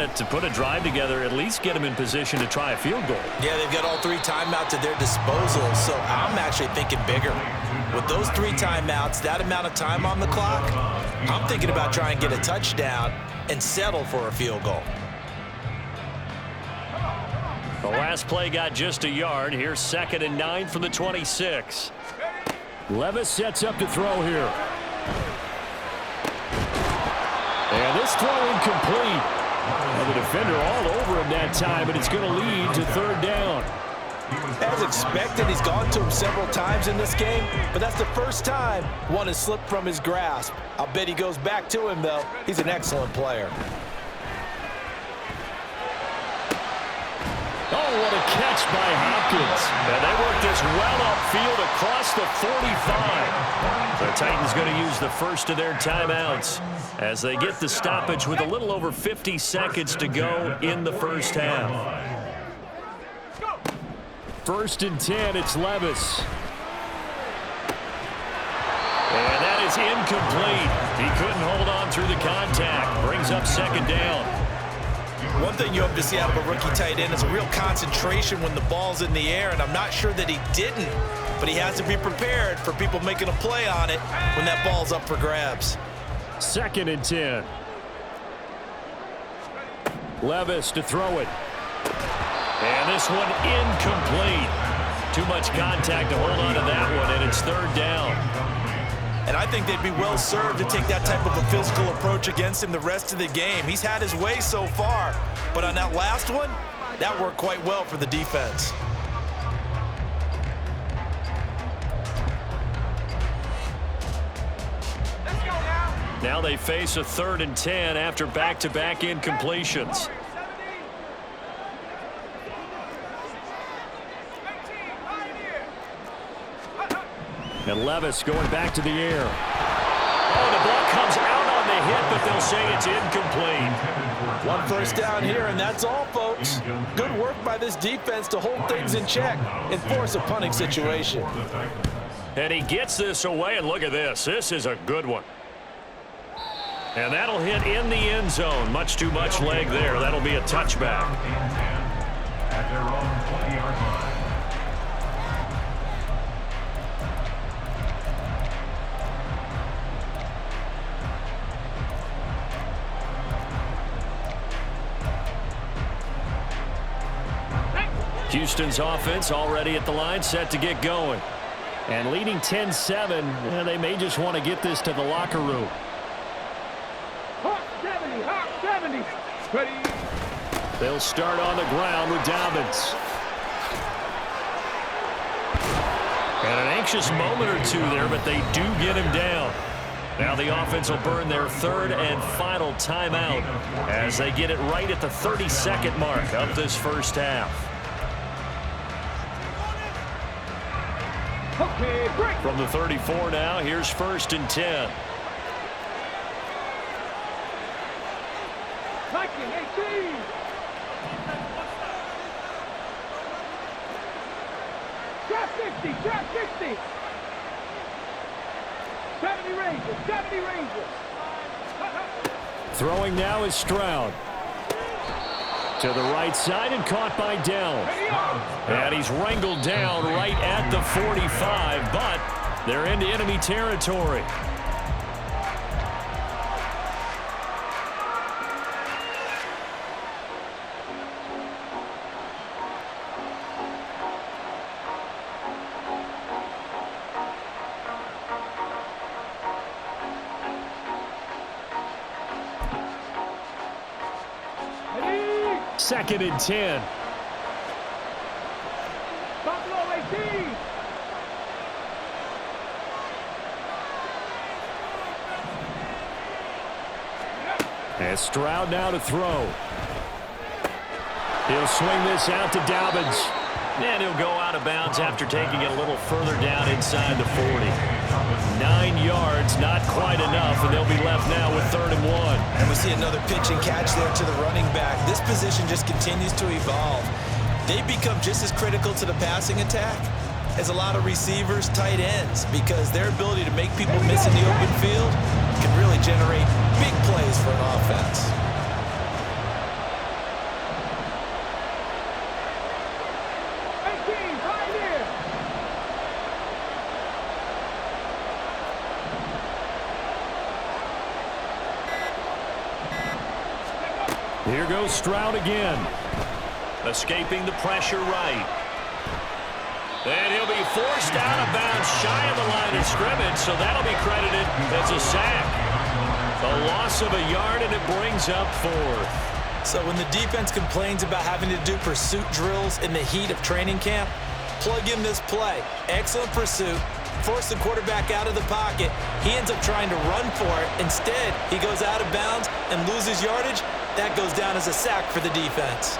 it to put a drive together, at least get them in position to try a field goal. Yeah, they've got all 3 timeouts at their disposal, so I'm actually thinking bigger. With those 3 timeouts, that amount of time on the clock, I'm thinking about trying to get a touchdown and settle for a field goal. The last play got just a yard. Here's 2nd and 9 from the 26. Levis sets up to throw here. And this throw incomplete. Well, the defender all over him that time, but it's going to lead to 3rd down. As expected, he's gone to him several times in this game, but that's the first time one has slipped from his grasp. I'll bet he goes back to him, though. He's an excellent player. Oh, what a catch by Hopkins. And they work this well upfield across the 45. The Titans going to use the first of their timeouts as they get the stoppage with a little over 50 seconds to go in the first half. 1st and 10, it's Levis. And that is incomplete. He couldn't hold on through the contact. Brings up 2nd down. One thing you hope to see out of a rookie tight end is a real concentration when the ball's in the air, and I'm not sure that he didn't, but he has to be prepared for people making a play on it when that ball's up for grabs. 2nd and 10. Levis to throw it. And this one incomplete. Too much contact to hold on to that one, and it's 3rd down. And I think they'd be well served to take that type of a physical approach against him the rest of the game. He's had his way so far, but on that last one, that worked quite well for the defense. Now they face a 3rd and 10 after back-to-back incompletions. And Levis going back to the air. Oh, the ball comes out on the hit, but they'll say it's incomplete. 1 first down here, and that's all, folks. Good work by this defense to hold things in check and force a punting situation. And he gets this away, and look at this. This is a good one. And that'll hit in the end zone. Much too much leg there. That'll be a touchback. At their own 20-yard line. Houston's offense already at the line, set to get going. And leading 10-7, they may just want to get this to the locker room. Hawk 70, ready. They'll start on the ground with Dobbins. And an anxious moment or two there, but they do get him down. Now the offense will burn their 3rd and final timeout as they get it right at the 30-second mark of this first half. Okay, break. From the 34 now, here's 1st and 10. 19-18. Drop 60, drop 60. 70 Rangers, 70 Rangers. Throwing now is Stroud. To the right side and caught by Dell. And he's wrangled down right at the 45, but they're into enemy territory. Second and 10. Buffalo 18. And Stroud now to throw. He'll swing this out to Dobbins. And he'll go out of bounds after taking it a little further down inside the 40. 9 yards, not quite enough, and they'll be left now with 3rd and 1. And we see another pitch and catch there to the running back. This position just continues to evolve. They become just as critical to the passing attack as a lot of receivers, tight ends, because their ability to make people miss in the open field can really generate big plays for an offense. Here goes Stroud again. Escaping the pressure right. And he'll be forced out of bounds shy of the line of scrimmage, so that'll be credited as a sack. A loss of a yard, and it brings up 4th. So when the defense complains about having to do pursuit drills in the heat of training camp, plug in this play. Excellent pursuit. Force the quarterback out of the pocket. He ends up trying to run for it. Instead, he goes out of bounds and loses yardage. That goes down as a sack for the defense.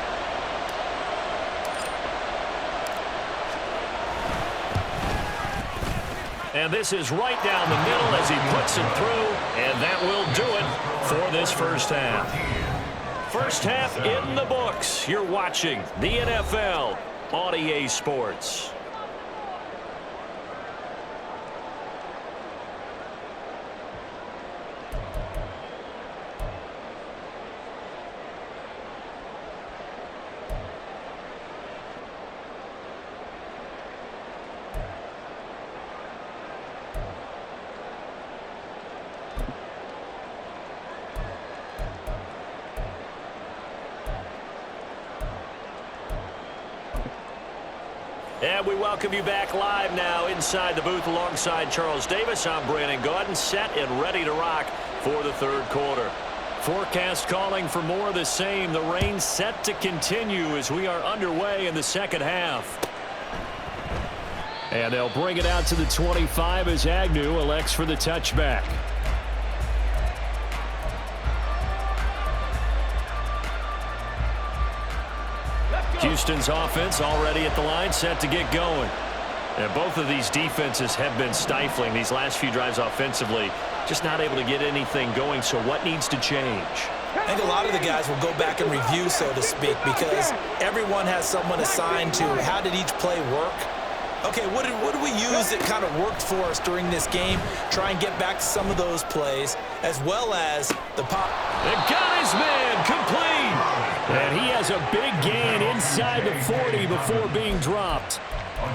And this is right down the middle as he puts it through, and that will do it for this first half. First half in the books. You're watching the NFL on EA Sports. And we welcome you back live now inside the booth alongside Charles Davis. I'm Brandon Gaudin, set and ready to rock for the third quarter. Forecast calling for more of the same. The rain set to continue as we are underway in the second half. And they'll bring it out to the 25 as Agnew elects for the touchback. Houston's offense already at the line, set to get going. And both of these defenses have been stifling these last few drives offensively. Just not able to get anything going, so what needs to change? I think a lot of the guys will go back and review, so to speak, because everyone has someone assigned to how did each play work. Okay, what did we use that kind of worked for us during this game? Try and get back to some of those plays, as well as the pop. And got his man complete. And he has a big gain inside the 40 before being dropped.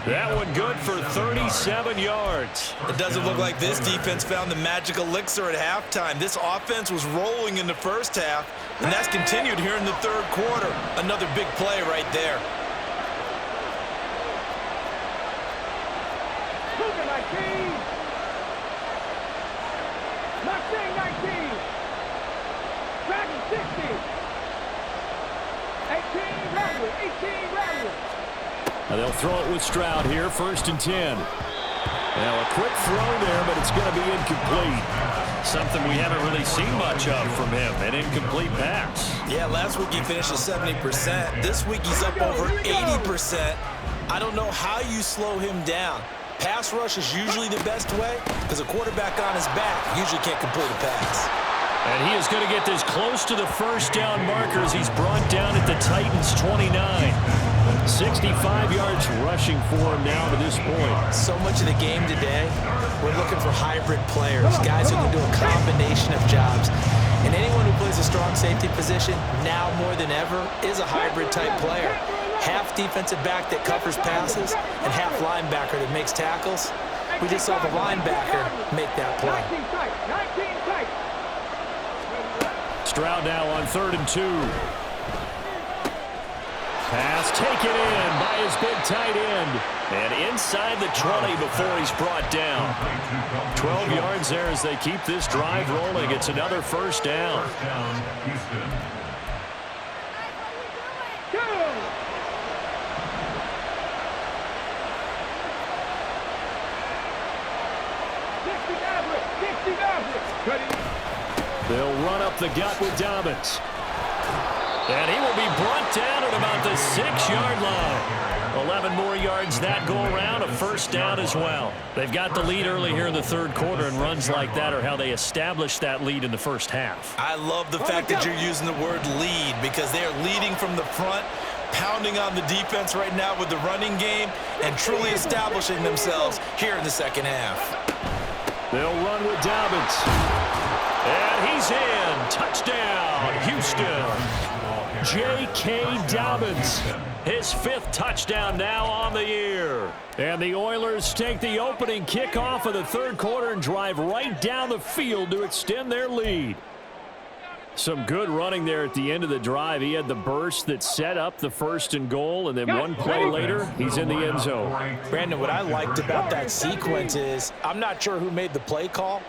That one good for 37 yards. It doesn't look like this defense found the magic elixir at halftime. This offense was rolling in the first half, and that's continued here in the third quarter. Another big play right there. They'll throw it with Stroud here, 1st and 10. Now a quick throw there, but it's going to be incomplete. Something we haven't really seen much of from him, an incomplete pass. Yeah, last week he finished at 70%. This week he's up over 80%. I don't know how you slow him down. Pass rush is usually the best way because a quarterback on his back usually can't complete a pass. And he is going to get this close to the first down markers. He's brought down at the Titans' 29. 65 yards rushing for him now to this point. So much of the game today, we're looking for hybrid players, guys who can do a combination of jobs. And anyone who plays a strong safety position, now more than ever, is a hybrid type player. Half defensive back that covers passes and half linebacker that makes tackles. We just saw the linebacker make that play. Stroud now on 3rd and 2. Pass taken in by his big tight end. And inside the 20 before he's brought down. 12 yards there as they keep this drive rolling. It's another first down. First down, Houston. They'll run up the gut with Dobbins. And he will be brought down at about the 6-yard line. 11 more yards that go around, a first down as well. They've got the lead early here in the third quarter, and runs like that are how they established that lead in the first half. I love the fact that you're using the word lead because they are leading from the front, pounding on the defense right now with the running game, and truly establishing themselves here in the second half. They'll run with Dobbins. And he's in. Touchdown, Houston. J.K. Dobbins, his 5th touchdown now on the year. And the Oilers take the opening kickoff of the third quarter and drive right down the field to extend their lead. Some good running there at the end of the drive. He had the burst that set up the 1st and goal, and then one play later, he's in the end zone. Brandon, what I liked about that sequence is I'm not sure who made the play call,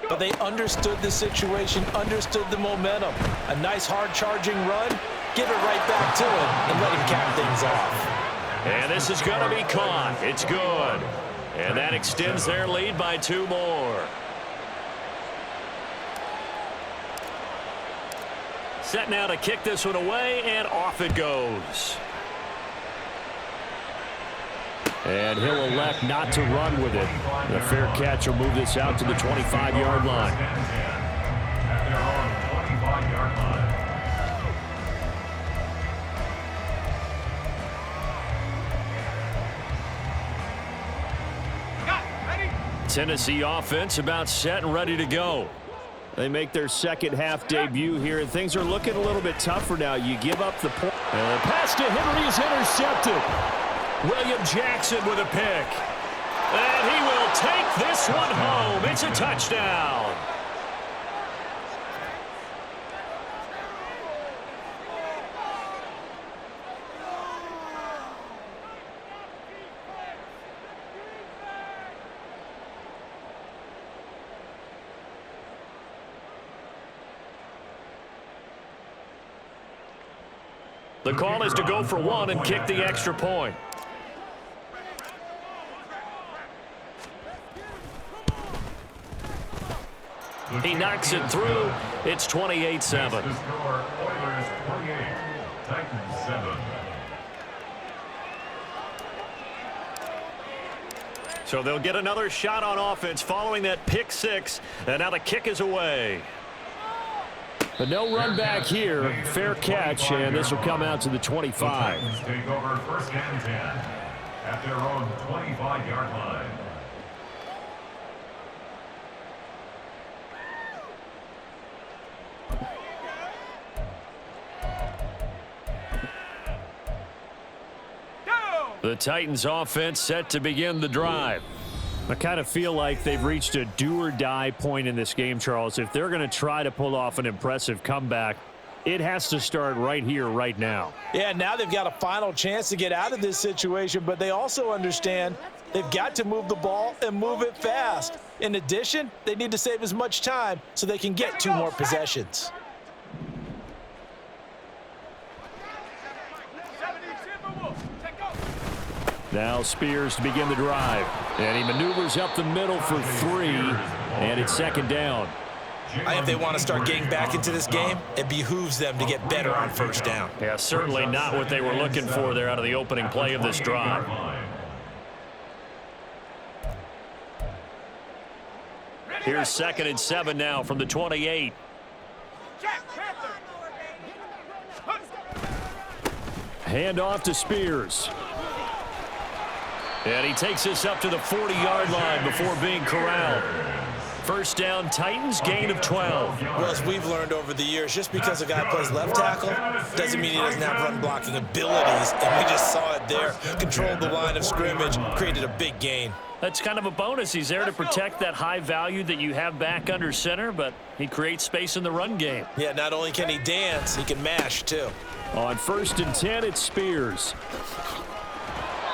but they understood the situation, understood the momentum. A nice hard charging run, give it right back to him and let him cap things off. And this is going to be caught. It's good. And that extends their lead by 2 more. Set now to kick this one away, and off it goes. And he'll elect not to run with it. The fair catch will move this out to the 25-yard line. At their own 25-yard line. Tennessee offense about set and ready to go. They make their second half debut here, and things are looking a little bit tougher now. You give up the point. And the pass to Henry is intercepted. William Jackson with a pick. And he will take this one home. It's a touchdown. The call is to go for 1 and kick the extra point. He knocks it through. It's 28-7. The score, Oilers 28, Titans 7. So they'll get another shot on offense following that pick 6. And now the kick is away. But no run back here. Fair catch, and this will come out to the 25. The Titans take over 1st and 10 at their own 25-yard line. The Titans offense set to begin the drive. I kind of feel like they've reached a do-or-die point in this game, Charles. If they're going to try to pull off an impressive comeback, it has to start right here, right now. Yeah, now they've got a final chance to get out of this situation, but they also understand they've got to move the ball and move it fast. In addition, they need to save as much time so they can get 2 more possessions. Now Spears to begin the drive. And he maneuvers up the middle for 3, and it's 2nd down. If they want to start getting back into this game, it behooves them to get better on 1st down. Yeah, certainly not what they were looking for there out of the opening play of this drive. Here's 2nd and 7 now from the 28. Hand off to Spears. And he takes this up to the 40-yard line before being corralled. 1st down, Titans, gain of 12. Well, as we've learned over the years, just because a guy plays left tackle doesn't mean he doesn't have run blocking abilities. And we just saw it there. Controlled the line of scrimmage, created a big gain. That's kind of a bonus. He's there to protect that high value that you have back under center, but he creates space in the run game. Yeah, not only can he dance, he can mash, too. On 1st and 10, it's Spears.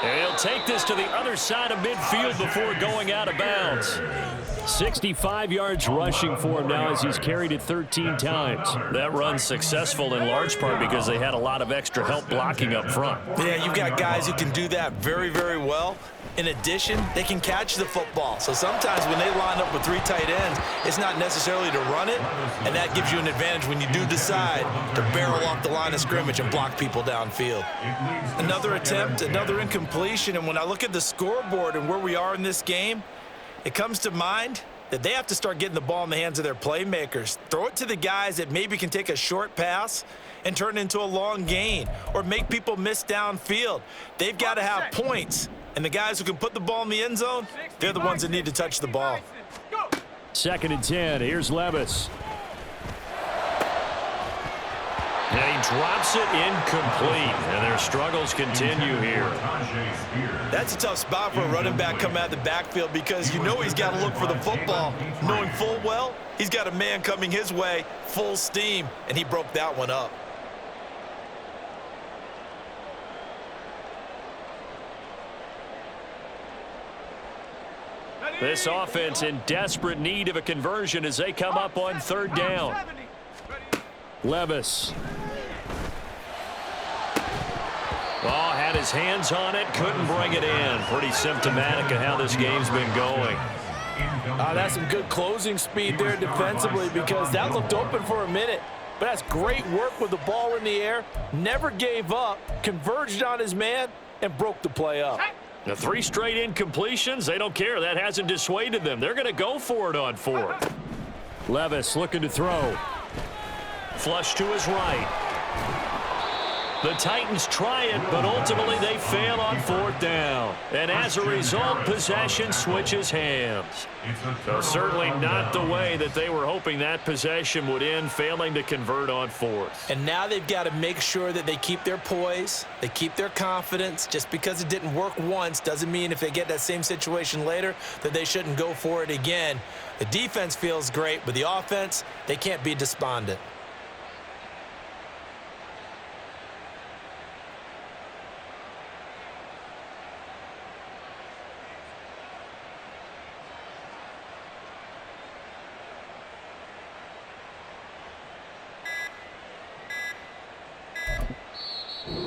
And he'll take this to the other side of midfield before going out of bounds. 65 yards rushing for him now as he's carried it 13 times. That run's successful in large part because they had a lot of extra help blocking up front. Yeah, you've got guys who can do that very, very well. In addition, they can catch the football. So sometimes when they line up with 3 tight ends, it's not necessarily to run it, and that gives you an advantage when you do decide to barrel off the line of scrimmage and block people downfield. Another attempt, another incompletion, and when I look at the scoreboard and where we are in this game, it comes to mind that they have to start getting the ball in the hands of their playmakers. Throw it to the guys that maybe can take a short pass and turn it into a long gain or make people miss downfield. They've got to have points. And the guys who can put the ball in the end zone, they're the ones that need to touch the ball. 2nd and 10. Here's Levis. And he drops it incomplete, and their struggles continue here. That's a tough spot for a running back coming out of the backfield because you know he's got to look for the football, knowing full well he's got a man coming his way full steam, and he broke that one up. This offense in desperate need of a conversion as they come up on third down. Levis. Oh, had his hands on it, couldn't bring it in. Pretty symptomatic of how this game's been going. That's some good closing speed there defensively because that looked open for a minute. But that's great work with the ball in the air. Never gave up, converged on his man, and broke the play up. The 3 straight incompletions, they don't care. That hasn't dissuaded them. They're going to go for it on 4th. Levis looking to throw. Flush to his right. The Titans try it, but ultimately they fail on 4th down. And as a result, possession switches hands. So certainly not the way that they were hoping that possession would end, failing to convert on 4th. And now they've got to make sure that they keep their poise, they keep their confidence. Just because it didn't work once doesn't mean if they get that same situation later that they shouldn't go for it again. The defense feels great, but the offense, they can't be despondent.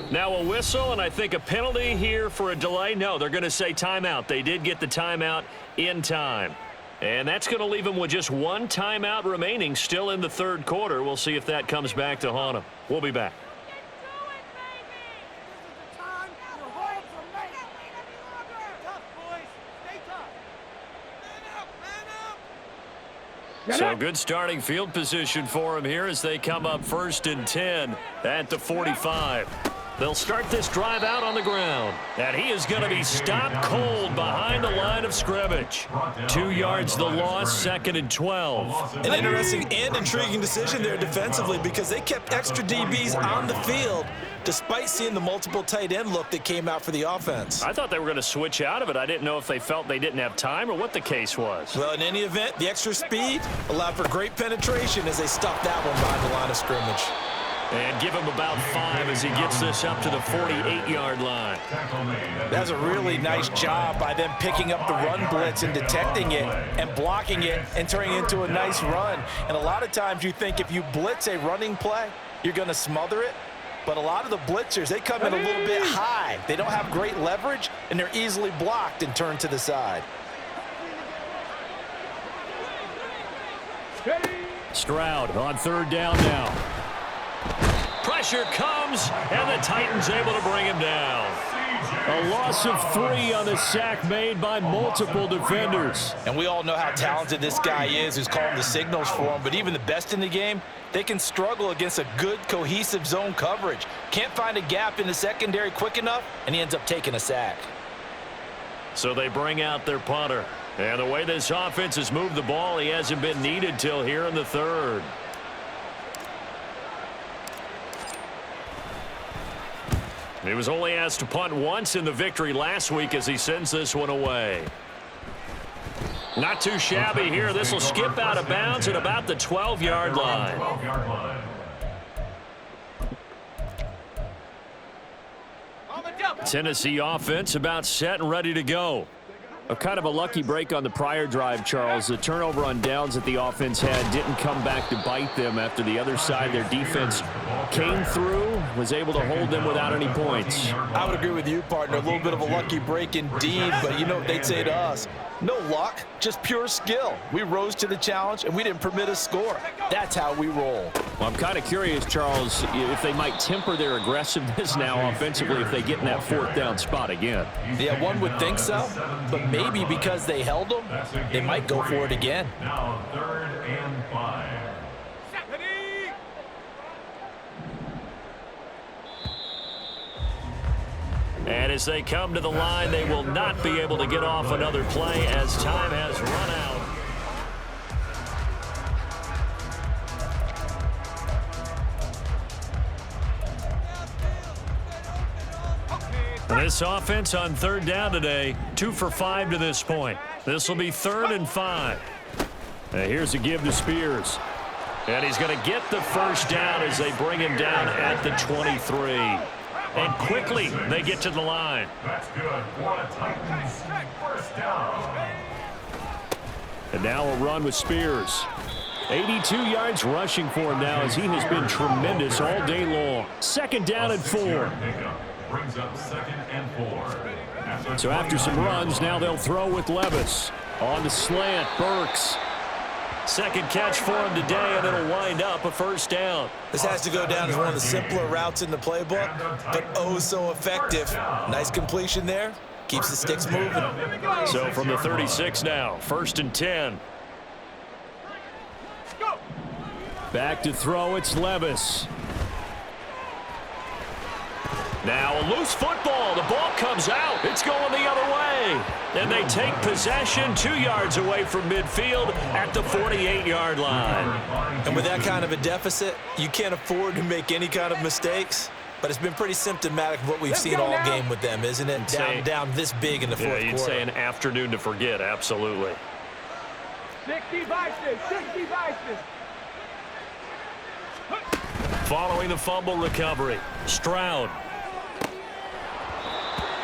Now a whistle, and I think a penalty here for a delay. No, they're going to say timeout. They did get the timeout in time. And that's going to leave them with just 1 timeout remaining still in the 3rd quarter. We'll see if that comes back to haunt them. We'll be back. So good starting field position for them here as they come up 1st and 10 at the 45. They'll start this drive out on the ground. And he is going to be stopped cold behind the line of scrimmage. 2 yards the loss, 2nd and 12. An interesting and intriguing decision there defensively because they kept extra DBs on the field despite seeing the multiple tight end look that came out for the offense. I thought they were going to switch out of it. I didn't know if they felt they didn't have time or what the case was. Well, in any event, the extra speed allowed for great penetration as they stopped that one behind the line of scrimmage. And give him about 5 as he gets this up to the 48-yard line. That's a really nice job by them picking up the run blitz and detecting it and blocking it and turning it into a nice run. And a lot of times you think if you blitz a running play, you're going to smother it. But a lot of the blitzers, they come in a little bit high. They don't have great leverage, and they're easily blocked and turned to the side. Stroud on 3rd down now. Pressure comes, and the Titans able to bring him down. A loss of 3 on the sack made by multiple defenders. And we all know how talented this guy is who's calling the signals for him. But even the best in the game, they can struggle against a good, cohesive zone coverage. Can't find a gap in the secondary quick enough, and he ends up taking a sack. So they bring out their punter. And the way this offense has moved the ball, he hasn't been needed till here in the 3rd. He was only asked to punt once in the victory last week as he sends this one away. Not too shabby here. This will skip out of bounds at about the 12-yard line. Tennessee offense about set and ready to go. A kind of a lucky break on the prior drive, Charles. The turnover on downs that the offense had didn't come back to bite them after the other side. Their defense came through, was able to hold them without any points. I would agree with you, partner. A little bit of a lucky break indeed, but you know what they'd say to us? No luck, just pure skill. We rose to the challenge, and we didn't permit a score. That's how we roll. Well, I'm kind of curious, Charles, if they might temper their aggressiveness now offensively if they get in that 4th down spot again. Yeah, one would think so, but maybe because they held them, they might go for it again. Now 3rd and 5. And as they come to the line, they will not be able to get off another play as time has run out. This offense on third down today, 2 for 5 to this point. This will be 3rd and 5. Here's a give to Spears. And he's going to get the first down as they bring him down at the 23. And quickly, they get to the line. That's good for the Titans. First down. And now a run with Spears. 82 yards rushing for him now as he has been tremendous all day long. 2nd down and 4. Brings up 2nd and 4. So after some runs, now they'll throw with Levis. On the slant, Burks. Second catch for him today, and it'll wind up a first down. This has to go down as one of the simpler routes in the playbook, but oh so effective. Nice completion there. Keeps the sticks moving. So from the 36 now, 1st and 10. Back to throw, it's Levis. Now a loose football. The ball comes out. It's going the other way. And they take possession 2 yards away from midfield at the 48-yard line. And with that kind of a deficit, you can't afford to make any kind of mistakes. But it's been pretty symptomatic of what we've seen all game with them, isn't it? Down this big in the fourth quarter. You'd say an afternoon to forget, absolutely. 60 vices, 60 vices. Following the fumble recovery, Stroud.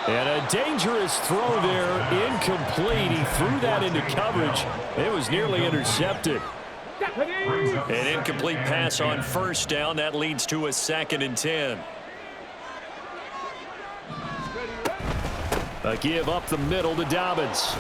And a dangerous throw there, incomplete. He threw that into coverage. It was nearly intercepted. An incomplete pass on 1st down. That leads to a 2nd and 10. A give up the middle to Dobbins.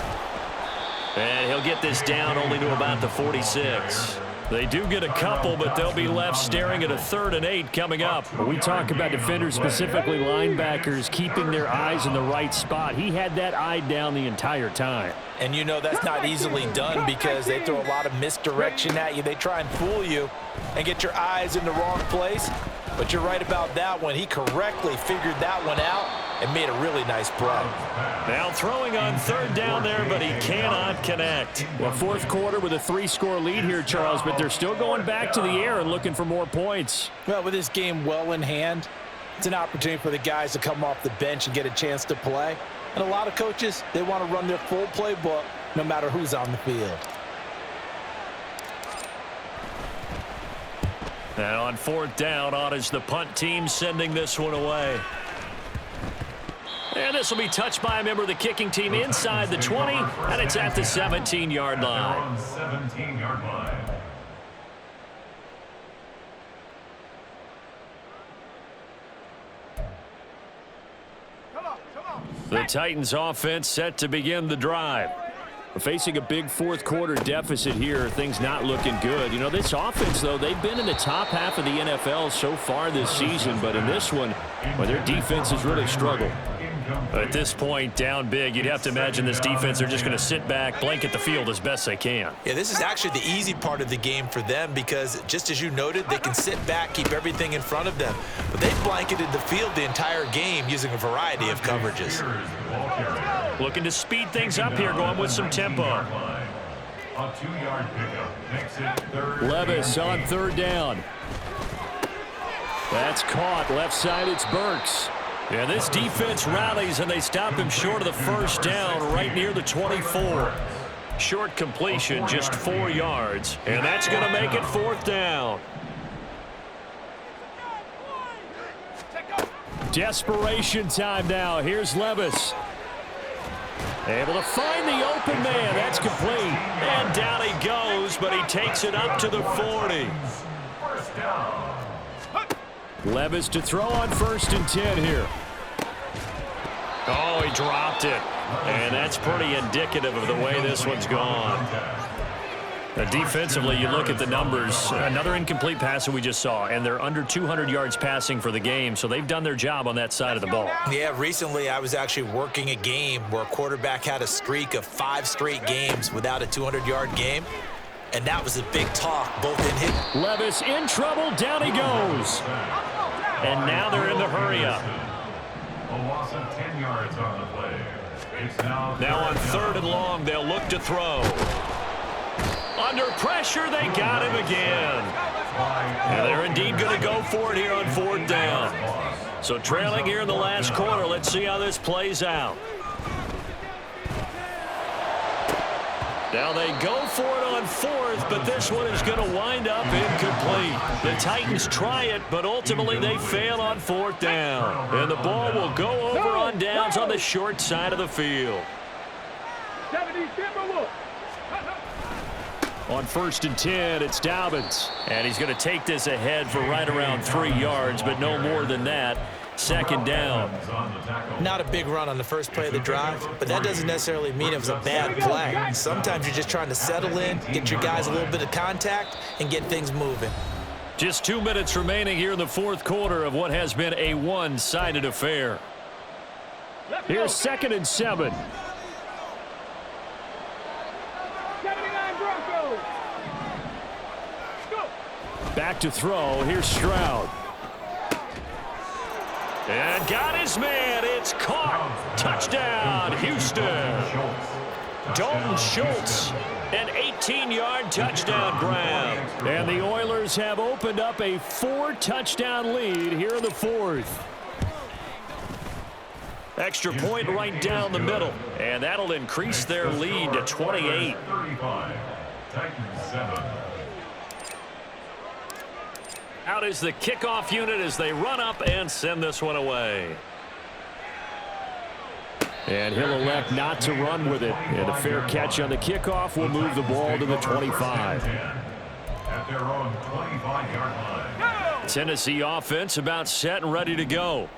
And he'll get this down only to about the 46. They do get a couple, but they'll be left staring at a 3rd and 8 coming up. We talk about defenders, specifically linebackers, keeping their eyes in the right spot. He had that eye down the entire time. And you know that's not easily done because they throw a lot of misdirection at you. They try and fool you and get your eyes in the wrong place. But you're right about that one. He correctly figured that one out and made a really nice play. Now throwing on 3rd down there, but he cannot connect. Well, 4th quarter with a 3-score lead here, Charles, but they're still going back to the air and looking for more points. Well, with this game well in hand, it's an opportunity for the guys to come off the bench and get a chance to play. And a lot of coaches, they want to run their full playbook no matter who's on the field. And on 4th down, on is the punt team sending this one away. And this will be touched by a member of the kicking team inside the 20, and it's at the 17-yard line. 17-yard line. The Titans offense set to begin the drive. Facing a big 4th quarter deficit here, things not looking good. You know, this offense, though, they've been in the top half of the NFL so far this season, but in this one, well, their defense has really struggled. At this point, down big, you'd have to imagine this defense, they're just going to sit back, blanket the field as best they can. Yeah, this is actually the easy part of the game for them because, just as you noted, they can sit back, keep everything in front of them. But they've blanketed the field the entire game using a variety of coverages. Looking to speed things up here, going with some tempo. A 2-yard pickup makes it 3rd. Levis on 3rd down. That's caught. Left side, it's Burks. Yeah, this defense rallies, and they stop him short of the first down right near the 24. Short completion, just 4 yards, and that's going to make it 4th down. Desperation time now. Here's Levis. Able to find the open man. That's complete. And down he goes, but he takes it up to the 40. First down. Levis to throw on 1st and 10 here. Oh, he dropped it. And that's pretty indicative of the way this one's gone. Defensively, you look at the numbers. Another incomplete pass that we just saw, and they're under 200 yards passing for the game, so they've done their job on that side of the ball. Yeah, recently I was actually working a game where a quarterback had a streak of 5 straight games without a 200-yard game, and that was a big talk, both in his... Levis in trouble, down he goes. And now they're in the hurry-up. A loss of 10 yards on the play. It's now on 3rd and long, they'll look to throw. Under pressure, they got him again. And they're indeed going to go for it here on 4th down. So trailing here in the last quarter. Let's see how this plays out. Now they go for it on fourth, but this one is going to wind up incomplete. The Titans try it, but ultimately they fail on fourth down. And the ball will go over on downs on the short side of the field. On 1st and 10, it's Dobbins. And he's going to take this ahead for right around 3 yards, but no more than that. 2nd down. Not a big run on the first play of the drive, but that doesn't necessarily mean it was a bad play. Sometimes you're just trying to settle in, get your guys a little bit of contact, and get things moving. Just 2 minutes remaining here in the 4th quarter of what has been a one-sided affair. Here's 2nd and 7. Back to throw. Here's Stroud. And got his man. It's caught. Touchdown, Houston. Dalton Schultz, an 18-yard touchdown grab. And the Oilers have opened up a 4-touchdown lead here in the 4th. Extra point right down the middle. And that'll increase their lead to 28. 35. Titans 7. Out is the kickoff unit as they run up and send this one away. And he'll elect not to run with it. And a fair catch on the kickoff will move the ball to the 25. At their own 25-yard line. Tennessee offense about set and ready to go.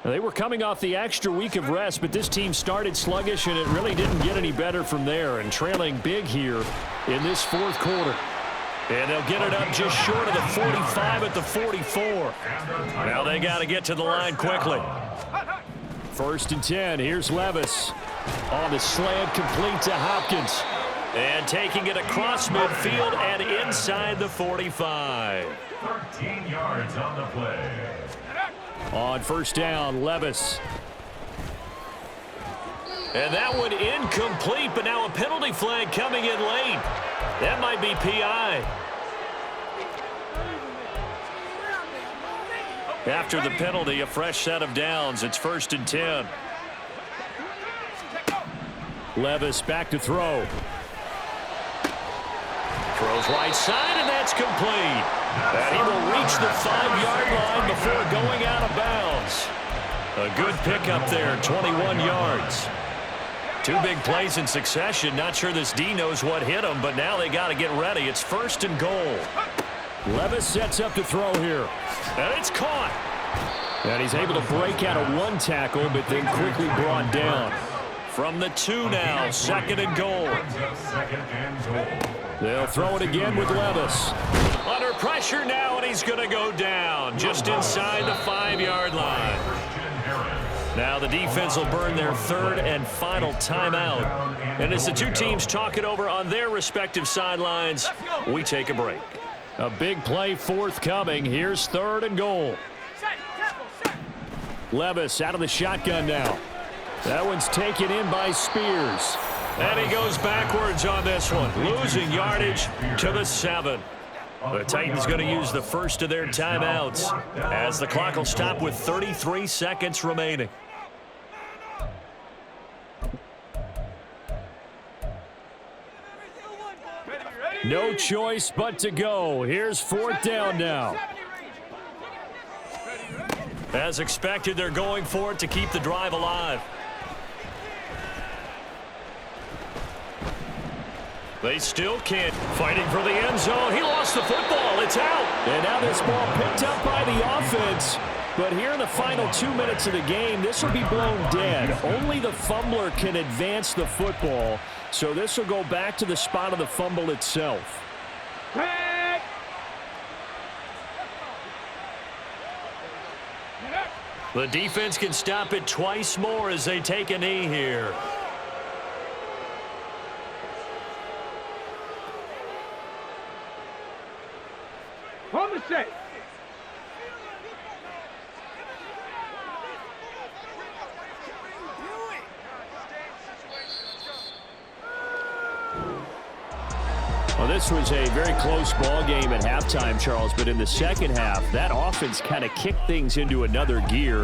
They were coming off the extra week of rest, but this team started sluggish, and it really didn't get any better from there. And trailing big here in this 4th quarter. And they'll get it up just short of the 45 at the 44. Now they got to get to the line quickly. 1st and 10. Here's Levis. On the slant, complete to Hopkins. And taking it across midfield and inside the 45. 13 yards on the play. On 1st down, Levis. And that one incomplete, but now a penalty flag coming in late. That might be PI. After the penalty, a fresh set of downs. It's 1st and 10. Levis back to throw. Throws right side, and that's complete. And he will reach the 5-yard line before going out of bounds. A good pickup there, 21 yards. 2 big plays in succession. Not sure this D knows what hit him, but now they got to get ready. It's 1st and goal. Levis sets up to throw here. And it's caught. And he's able to break out of 1 tackle, but then quickly brought down. From the 2 now, 2nd and goal. They'll throw it again with Levis. Under pressure now, and he's going to go down just inside the 5-yard line. Now the defense will burn their 3rd and final timeout. And as the 2 teams talk it over on their respective sidelines, we take a break. A big play forthcoming. Here's 3rd and goal. Levis out of the shotgun now. That one's taken in by Spears. And he goes backwards on this one, losing yardage to the 7. The Titans going to use the first of their timeouts as the clock will stop with 33 seconds remaining. No choice but to go. Here's 4th down now. As expected, they're going for it to keep the drive alive. They still can't. Fighting for the end zone. He lost the football. It's out. And now this ball picked up by the offense. But here in the final 2 minutes of the game, this will be blown dead. Only the fumbler can advance the football. So this will go back to the spot of the fumble itself. The defense can stop it twice more as they take a knee here. On the set. Well, this was a very close ball game at halftime, Charles, but in the second half, that offense kind of kicked things into another gear.